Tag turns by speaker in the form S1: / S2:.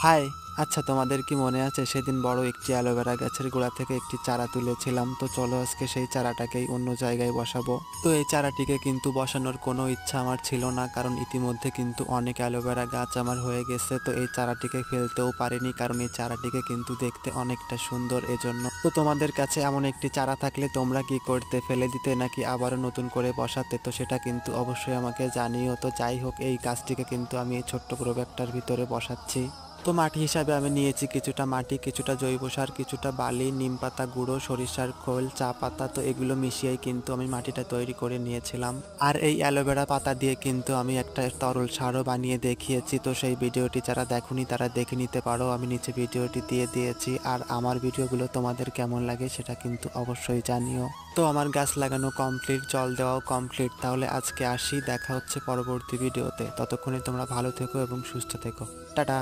S1: High! আচ্ছা তোমাদের কি মনে আছে সেদিন বড় একটি অ্যালোভেরা গাছের গোড়া থেকে একটি চারা তুলেছিলাম? তো চলো আজকে সেই চারাটাকেই অন্য জায়গায় বসাবো। তো এই চারাটিকে কিন্তু বসানোর কোনো ইচ্ছা আমার ছিল না, কারণ ইতিমধ্যে কিন্তু অনেক অ্যালোভেরা গাছ আমার হয়ে গেছে। তো এই চারাটিকে ফেলতেও পারিনি, কারণ এই চারাটিকে কিন্তু দেখতে অনেকটা সুন্দর এজন্য। তো তোমাদের কাছে এমন একটি চারা থাকলে তোমরা কি করতে? ফেলে দিতে নাকি আবারও নতুন করে বসাতে? তো সেটা কিন্তু অবশ্যই আমাকে জানিও। তো যাই হোক, এই গাছটিকে কিন্তু আমি এই ছোট্ট গ্রো ব্যাগটার ভিতরে বসাচ্ছি। তো মাটি হিসাবে আমি নিয়েছি কিছুটা মাটি, কিছুটা জৈব সার, কিছুটা বালি, নিম পাতা গুঁড়ো, সরিষার খোল, চা পাতা। তো এগুলো মিশিয়েই কিন্তু আমি মাটিটা তৈরি করে নিয়েছিলাম। আর এই অ্যালোভেরা পাতা দিয়ে কিন্তু আমি একটা তরল সারও বানিয়ে দেখিয়েছি। তো সেই ভিডিওটি যারা দেখোনি তারা দেখে নিতে পারো, আমি নিচে ভিডিওটি দিয়ে দিয়েছি। আর আমার ভিডিওগুলো তোমাদের কেমন লাগে সেটা কিন্তু অবশ্যই জানিও। তো আমার গাছ লাগানো কমপ্লিট, জল দেওয়াও কমপ্লিট। তাহলে আজকে আসি, দেখা হচ্ছে পরবর্তী ভিডিওতে। ততক্ষণে তোমরা ভালো থেকো এবং সুস্থ থেকো। টাটা।